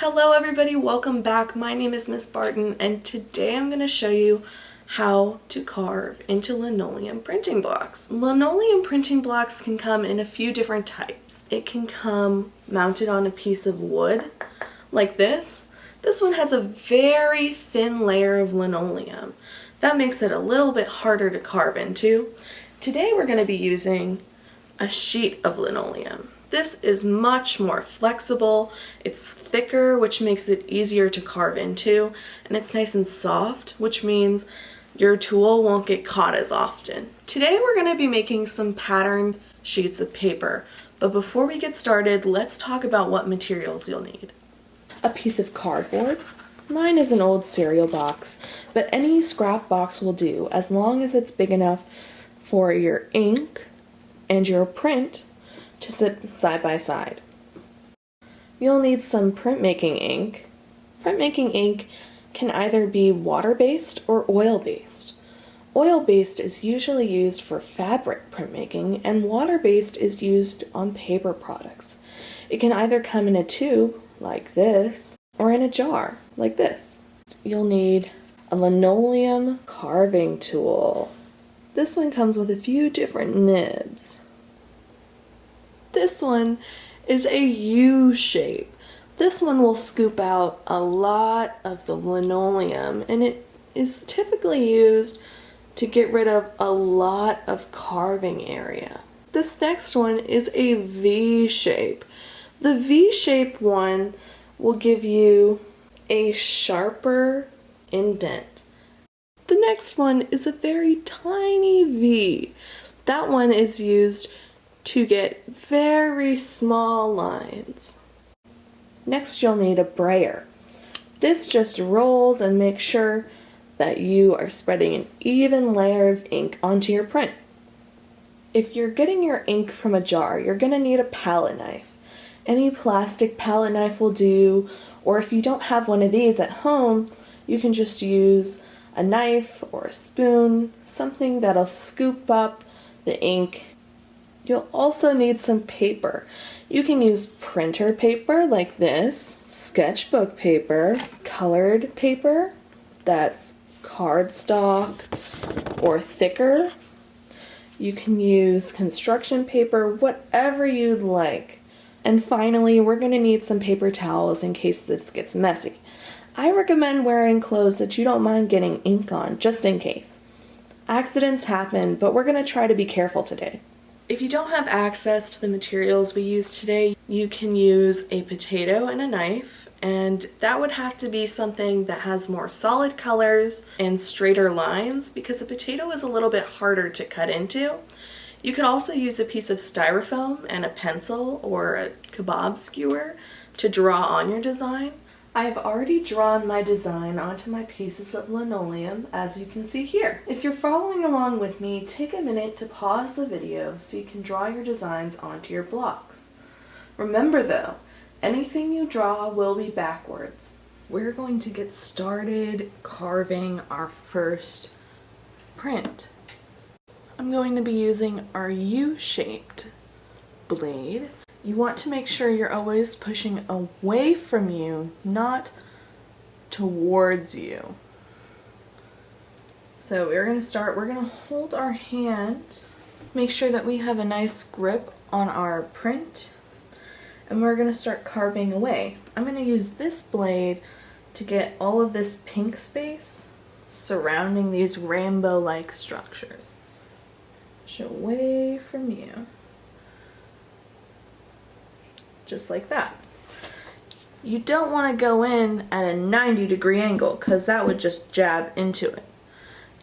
Hello everybody, welcome back. My name is Ms.Barton and today I'm going to show you how to carve into linoleum printing blocks. Linoleum printing blocks can come in a few different types. It can come mounted on a piece of wood like this. This one has a very thin layer of linoleum. That makes it a little bit harder to carve into. Today we're going to be using a sheet of linoleum. This is much more flexible, it's thicker, which makes it easier to carve into, and it's nice and soft, which means your tool won't get caught as often. Today we're going to be making some patterned sheets of paper, but before we get started, let's talk about what materials you'll need. A piece of cardboard. Mine is an old cereal box, but any scrap box will do as long as it's big enough for your ink and your print to sit side by side. You'll need some printmaking ink. Printmaking ink can either be water-based or oil-based. Oil-based is usually used for fabric printmaking, and water-based is used on paper products. It can either come in a tube, like this, or in a jar, like this. You'll need a linoleum carving tool. This one comes with a few different nibs. This one is a U shape. This one will scoop out a lot of the linoleum, and it is typically used to get rid of a lot of carving area. This next one is a V shape. The V shape one will give you a sharper indent. The next one is a very tiny V. That one is used to get very small lines. Next, you'll need a brayer. This just rolls and makes sure that you are spreading an even layer of ink onto your print. If you're getting your ink from a jar, you're going to need a palette knife. Any plastic palette knife will do, or if you don't have one of these at home, you can just use a knife or a spoon, something that'll scoop up the ink. You'll also need some paper. You can use printer paper like this, sketchbook paper, colored paper that's cardstock or thicker. You can use construction paper, whatever you'd like. And finally, we're going to need some paper towels in case this gets messy. I recommend wearing clothes that you don't mind getting ink on, just in case. Accidents happen, but we're going to try to be careful today. If you don't have access to the materials we use today, you can use a potato and a knife, and that would have to be something that has more solid colors and straighter lines because a potato is a little bit harder to cut into. You could also use a piece of styrofoam and a pencil or a kebab skewer to draw on your design. I've already drawn my design onto my pieces of linoleum, as you can see here. If you're following along with me, take a minute to pause the video so you can draw your designs onto your blocks. Remember though, anything you draw will be backwards. We're going to get started carving our first print. I'm going to be using our U-shaped blade. You want to make sure you're always pushing away from you, not towards you. So we're going to hold our hand, make sure that we have a nice grip on our print, and we're going to start carving away. I'm going to use this blade to get all of this pink space surrounding these rainbow-like structures. Push away from you. Just like that. You don't want to go in at a 90-degree angle because that would just jab into it.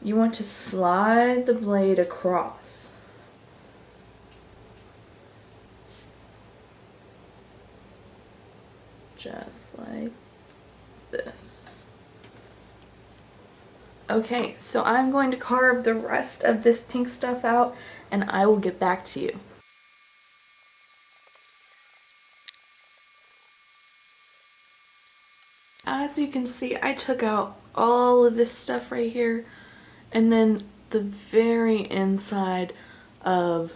You want to slide the blade across. Just like this. Okay, so I'm going to carve the rest of this pink stuff out and I will get back to you. As you can see, I took out all of this stuff right here, and then the very inside of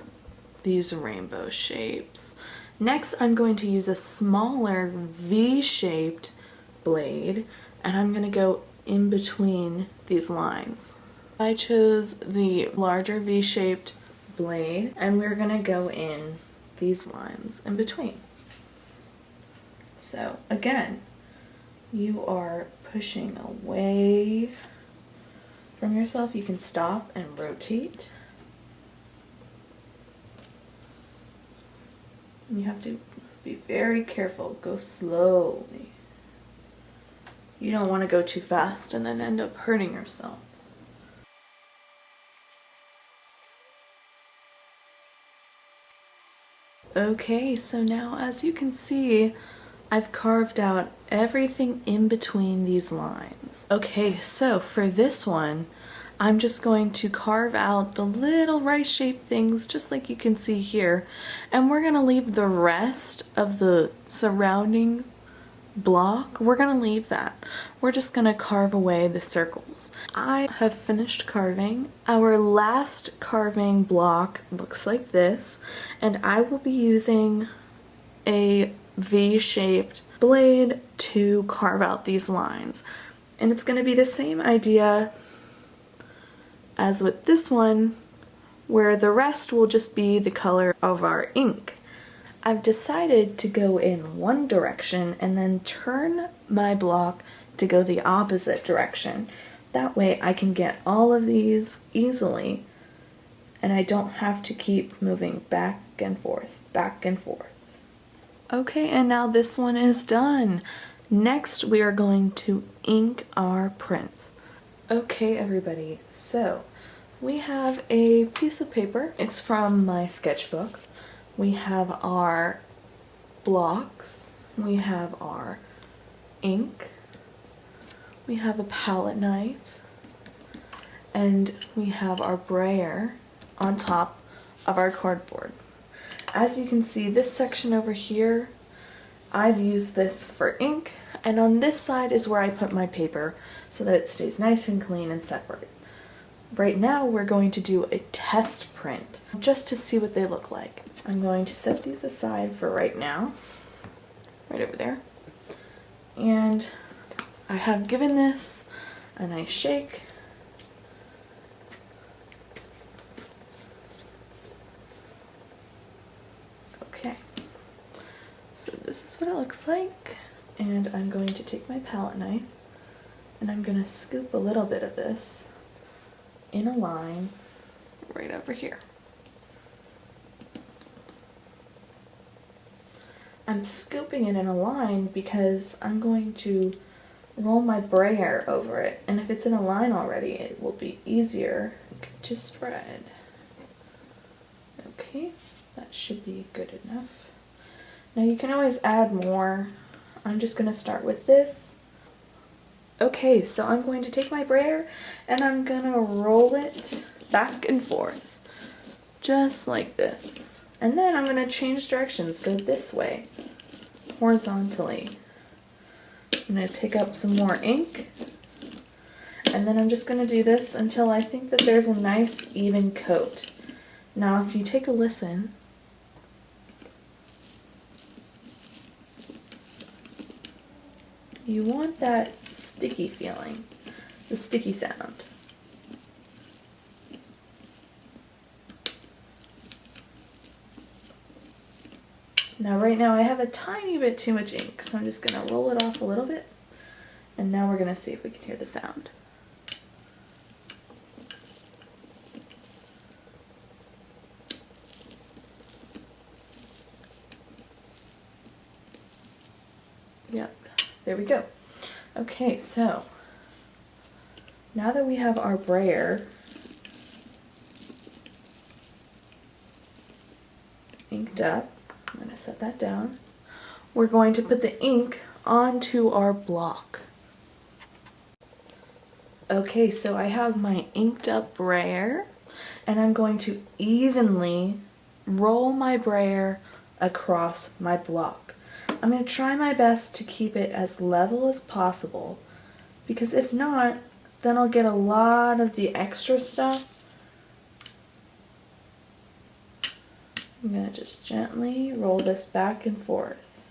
these rainbow shapes. Next, I'm going to use a smaller V-shaped blade, and I'm going to go in between these lines. I chose the larger V-shaped blade, and we're going to go in these lines in between. So again, you are pushing away from yourself. You can stop and rotate. You have to be very careful. Go slowly. You don't want to go too fast and then end up hurting yourself. Okay, so now as you can see, I've carved out everything in between these lines. Okay, so for this one, I'm just going to carve out the little rice-shaped things just like you can see here, and we're going to leave the rest of the surrounding block, we're going to leave that. We're just going to carve away the circles. I have finished carving. Our last carving block looks like this, and I will be using a V-shaped blade to carve out these lines. And it's going to be the same idea as with this one, where the rest will just be the color of our ink. I've decided to go in one direction and then turn my block to go the opposite direction. That way I can get all of these easily and I don't have to keep moving back and forth, back and forth. Okay, and now this one is done. Next we are going to ink our prints. Okay everybody, so we have a piece of paper. It's from my sketchbook. We have our blocks, we have our ink, we have a palette knife, and we have our brayer on top of our cardboard. As you can see, this section over here, I've used this for ink, and on this side is where I put my paper so that it stays nice and clean and separate. Right now we're going to do a test print just to see what they look like. I'm going to set these aside for right now, right over there. And I have given this a nice shake. Okay, so this is what it looks like. And I'm going to take my palette knife and I'm going to scoop a little bit of this in a line right over here. I'm scooping it in a line because I'm going to roll my brayer over it, and if it's in a line already it will be easier to spread. Okay, that should be good enough. Now you can always add more. I'm just going to start with this. Okay, so I'm going to take my brayer and I'm going to roll it back and forth, just like this. And then I'm going to change directions, go this way, horizontally. I'm going to pick up some more ink, and then I'm just going to do this until I think that there's a nice even coat. Now if you take a listen, you want that sticky feeling, the sticky sound. Now right now I have a tiny bit too much ink, so I'm just going to roll it off a little bit, and now we're going to see if we can hear the sound. Yep, there we go. Okay, so now that we have our brayer inked up, I'm going to set that down. We're going to put the ink onto our block. Okay, so I have my inked up brayer, and I'm going to evenly roll my brayer across my block. I'm going to try my best to keep it as level as possible, because if not, then I'll get a lot of the extra stuff I'm going to just gently roll this back and forth.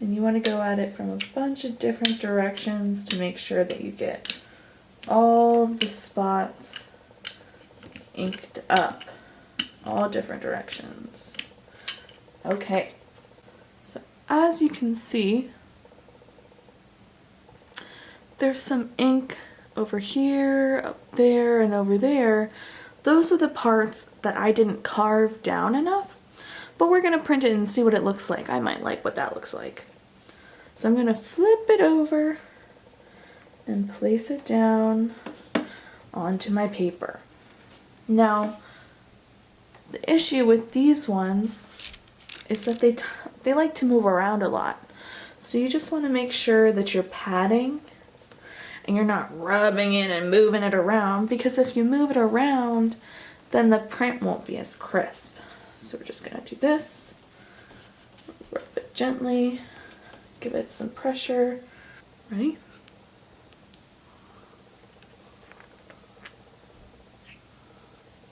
And you want to go at it from a bunch of different directions to make sure that you get all the spots inked up, all different directions. Okay, so as you can see, there's some ink over here, up there, and over there. Those are the parts that I didn't carve down enough, but we're gonna print it and see what it looks like. I might like what that looks like. So I'm gonna flip it over and place it down onto my paper. Now, the issue with these ones is that they like to move around a lot. So you just want to make sure that you're patting and you're not rubbing it and moving it around, because if you move it around, then the print won't be as crisp. So we're just gonna do this, rub it gently, give it some pressure. Ready?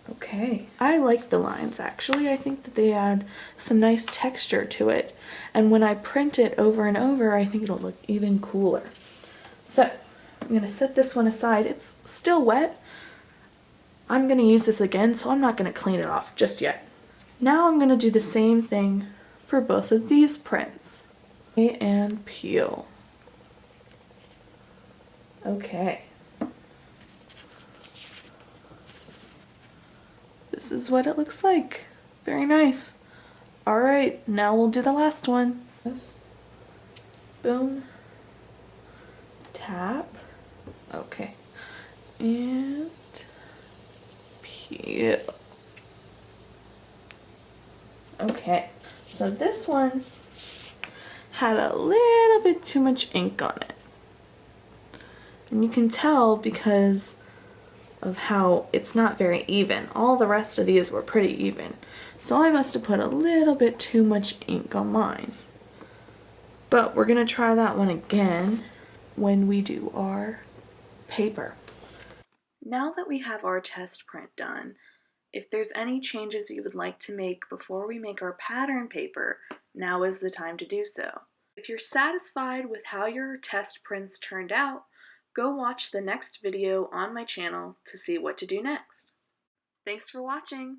Okay, I like the lines actually. I think that they add some nice texture to it. And when I print it over and over, I think it'll look even cooler. So I'm gonna set this one aside. It's still wet. I'm gonna use this again, so I'm not gonna clean it off just yet. Now I'm gonna do the same thing for both of these prints. And peel. Okay. This is what it looks like. Very nice. All right, now we'll do the last one. Boom. Tap. Okay. And peel. Okay, so this one had a little bit too much ink on it. And you can tell because of how it's not very even. All the rest of these were pretty even. So I must have put a little bit too much ink on mine. But we're gonna try that one again when we do our paper. Now that we have our test print done, if there's any changes you would like to make before we make our pattern paper, now is the time to do so. If you're satisfied with how your test prints turned out, go watch the next video on my channel to see what to do next. Thanks for watching!